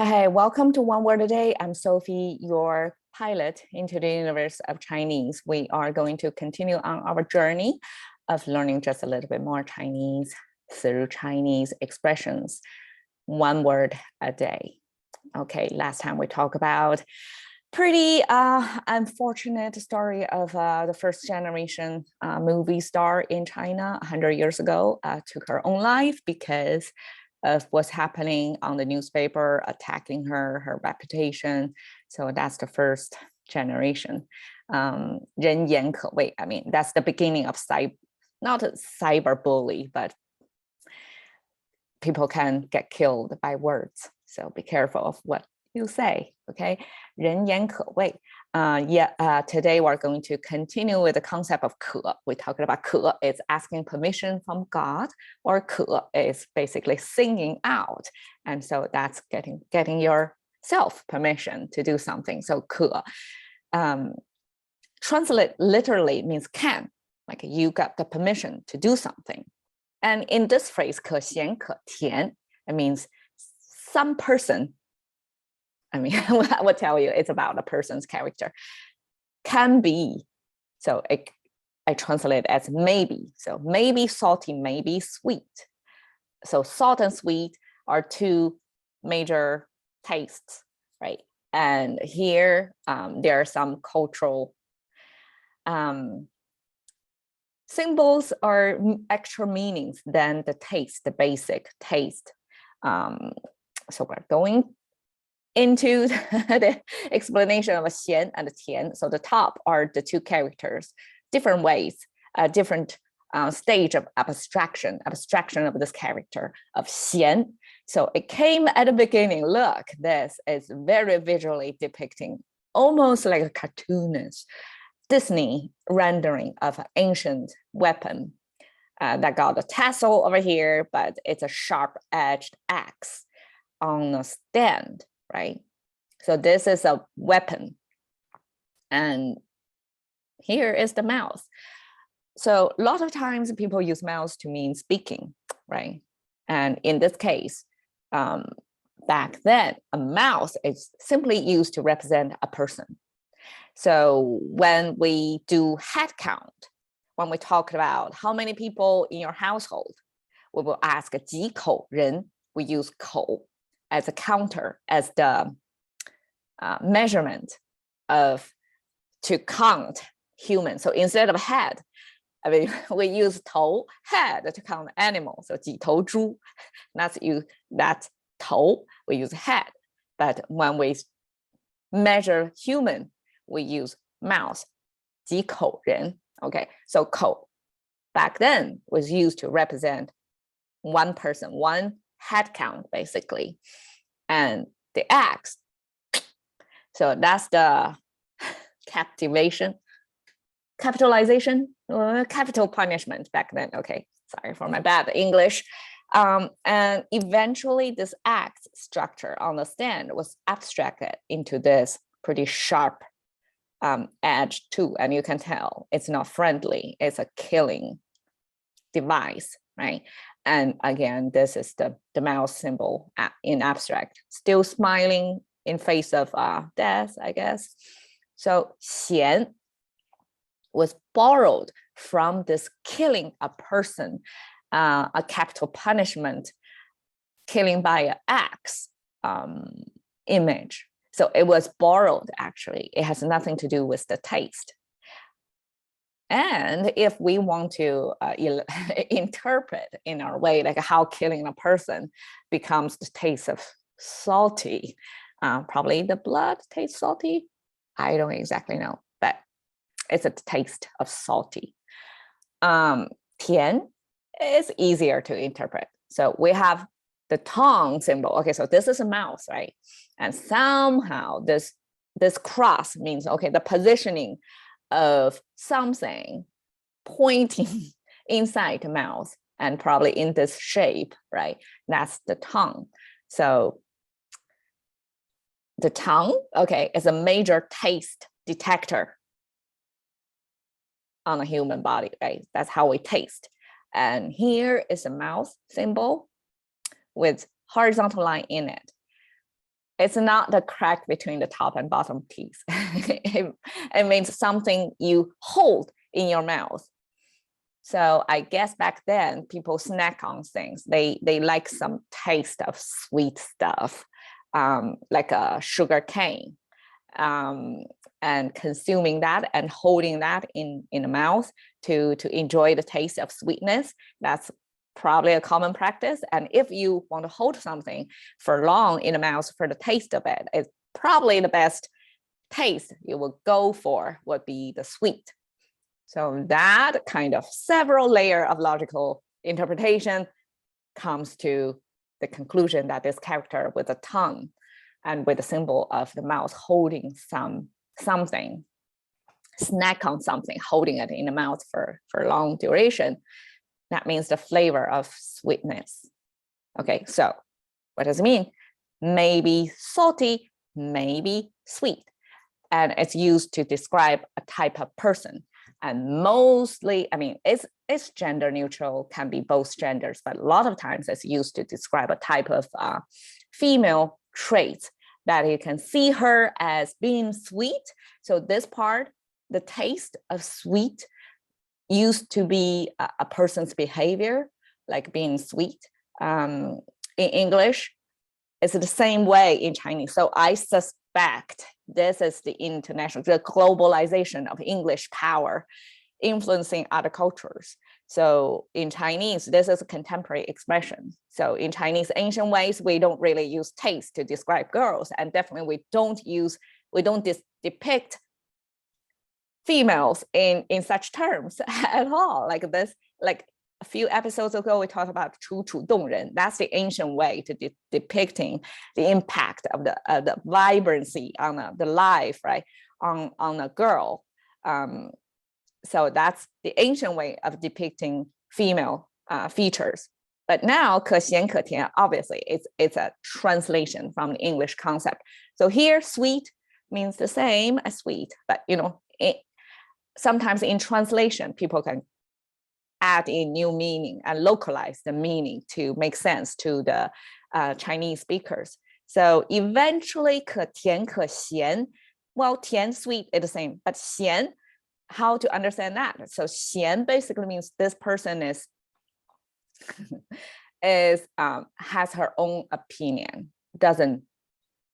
Hi, welcome to One Word a Day. I'm Sophie, your pilot into the universe of Chinese. We are going to continue on our journey of learning just a little bit more Chinese through Chinese expressions, one word a day. Okay, last time we talked about pretty unfortunate story of the first generation movie star in China 100 years ago took her own life because of what's happening on the newspaper, attacking her reputation. So that's the first generation. 人言可畏. I mean, that's the beginning of not a cyber bully, but people can get killed by words. So be careful of what you say, okay? 人言可畏. Today we're going to continue with the concept of 可. We talked about 可 is asking permission from God, or 可 is basically singing out. And so that's getting yourself permission to do something. So 可 translate literally means can, like you got the permission to do something. And in this phrase, 可咸可甜, it means some person, I mean, I would tell you it's about a person's character, can be. So I translate as maybe. So maybe salty, maybe sweet. So salt and sweet are two major tastes, right? And here there are some cultural symbols or extra meanings than the taste, the basic taste. So we're going into the explanation of 咸 and 甜. So the top are the two characters, different ways, different stage of abstraction of this character of 咸. So it came at the beginning. Look, this is very visually depicting, almost like a cartoonish Disney rendering of an ancient weapon that got a tassel over here, but it's a sharp-edged axe on a stand, right? So this is a weapon. And here is the mouth. So a lot of times people use mouth to mean speaking, right? And in this case, back then, a mouth is simply used to represent a person. So when we do head count, when we talk about how many people in your household, we will ask 几口人. We use 口as a counter, as the measurement of to count humans. So instead of head, I mean, we use 头 head to count animals. So 几头猪, that's 头, we use head. But when we measure human, we use mouth, 几口人. Okay, so 口back then was used to represent one person, one head count, basically. And the axe, so that's the capitalization, capital punishment back then. Okay, sorry for my bad English. And eventually this axe structure on the stand was abstracted into this pretty sharp edge too. And you can tell it's not friendly, it's a killing device, right? And again, this is the mouth symbol in abstract, still smiling in face of death, I guess. So 咸 was borrowed from this killing a person, a capital punishment, killing by an axe image. So it was borrowed, actually. It has nothing to do with the taste. And if we want to interpret in our way, like how killing a person becomes the taste of salty, probably the blood tastes salty. I don't exactly know, but it's a taste of salty. 甜 is easier to interpret. So we have the tongue symbol. Okay, so this is a mouth, right? And somehow this cross means, okay, the positioning of something pointing inside the mouth and probably in this shape, right? That's the tongue. So the tongue, okay, is a major taste detector on a human body, right? That's how we taste. And here is a mouth symbol with horizontal line in it. it's not the crack between the top and bottom teeth. It means something you hold in your mouth. So I guess back then people snack on things. They like some taste of sweet stuff, like a sugar cane, and consuming that and holding that in the mouth to enjoy the taste of sweetness. That's probably a common practice. And if you want to hold something for long in the mouth for the taste of it, it's probably the best taste you will go for would be the sweet. So that kind of several layer of logical interpretation comes to the conclusion that this character with a tongue and with the symbol of the mouth holding something, snack on something, holding it in the mouth for long duration, that means the flavor of sweetness. Okay, so what does it mean? Maybe salty, maybe sweet. And it's used to describe a type of person. And mostly, I mean, it's gender neutral, can be both genders, but a lot of times it's used to describe a type of female trait that you can see her as being sweet. So this part, the taste of sweet, used to be a person's behavior, like being sweet. In English, it's the same way in Chinese. So I suspect this is the globalization of English power influencing other cultures. So in Chinese, this is a contemporary expression. So in Chinese ancient ways, we don't really use taste to describe girls, and definitely we don't depict females in such terms at all. Like this, like a few episodes ago, we talked about 楚楚动人. That's the ancient way to depicting the impact of the vibrancy on the life, right, on a girl. So that's the ancient way of depicting female features. But now, 可咸可甜, obviously, it's a translation from the English concept. So here, sweet means the same as sweet, but sometimes in translation, people can add in new meaning and localize the meaning to make sense to the Chinese speakers. So eventually, 可甜可咸, well, 甜, sweet is the same, but 咸, how to understand that? So 咸 basically means this person has her own opinion, doesn't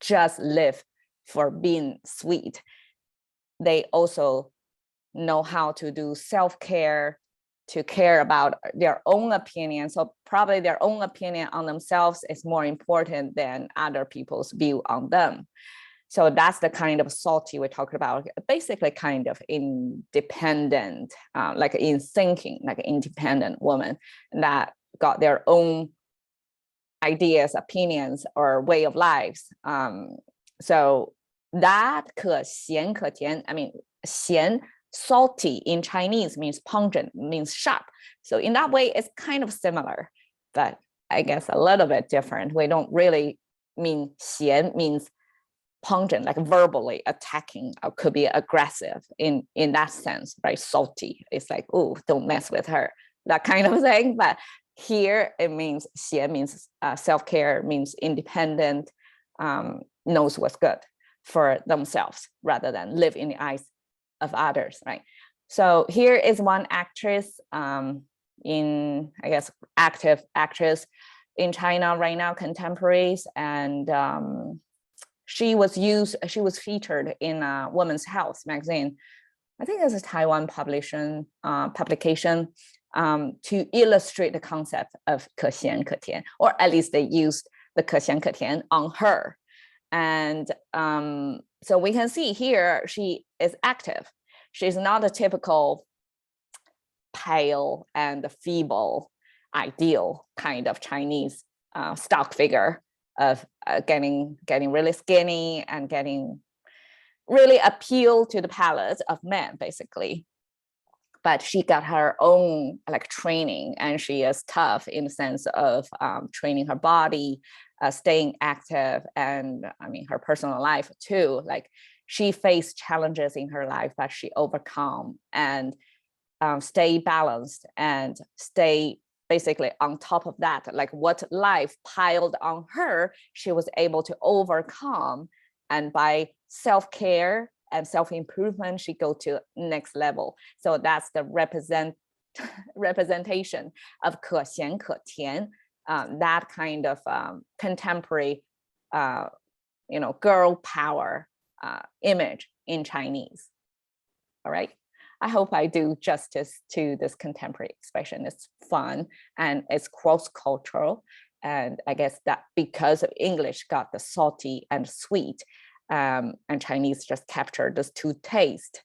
just live for being sweet. They also know how to do self-care, to care about their own opinion. So probably their own opinion on themselves is more important than other people's view on them. So that's the kind of salty we talked about, basically kind of independent, like in thinking, like an independent woman that got their own ideas, opinions, or way of lives. So that 可咸可甜, I mean, 咸, salty in Chinese means pungent, means sharp. So in that way, it's kind of similar, but I guess a little bit different. We don't really mean 咸 means pungent, like verbally attacking, or could be aggressive in that sense, right? Salty, it's like, oh, don't mess with her, that kind of thing. But here it means 咸 means self-care, means independent, knows what's good for themselves rather than live in the eyes of others, right? So here is one actress, in, I guess, active actress in China right now, contemporaries, and she was featured in a Women's Health magazine. I think it's a Taiwan publication, to illustrate the concept of 可咸可甜, or at least they used the 可咸可甜on her. And so we can see here, she is active. She's not a typical pale and feeble, ideal kind of Chinese stock figure of getting really skinny and getting really appeal to the palate of men, basically. But she got her own like training, and she is tough in the sense of training her body, staying active, and I mean her personal life too. Like she faced challenges in her life, but she overcome and stay balanced and stay basically on top of that, like what life piled on her, she was able to overcome, and by self-care and self-improvement, she go to next level. So that's the representation of 可咸可甜, that kind of contemporary, girl power image in Chinese. All right. I hope I do justice to this contemporary expression. It's fun and it's cross-cultural. And I guess that because of English got the salty and sweet, and Chinese just captured those two tastes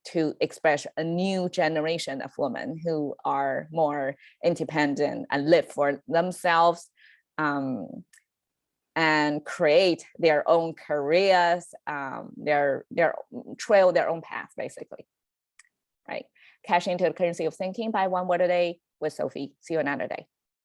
to express a new generation of women who are more independent and live for themselves, and create their own careers, their trail their own path, basically. Right. Cash into the currency of thinking by one word a day with Sophie. See you another day.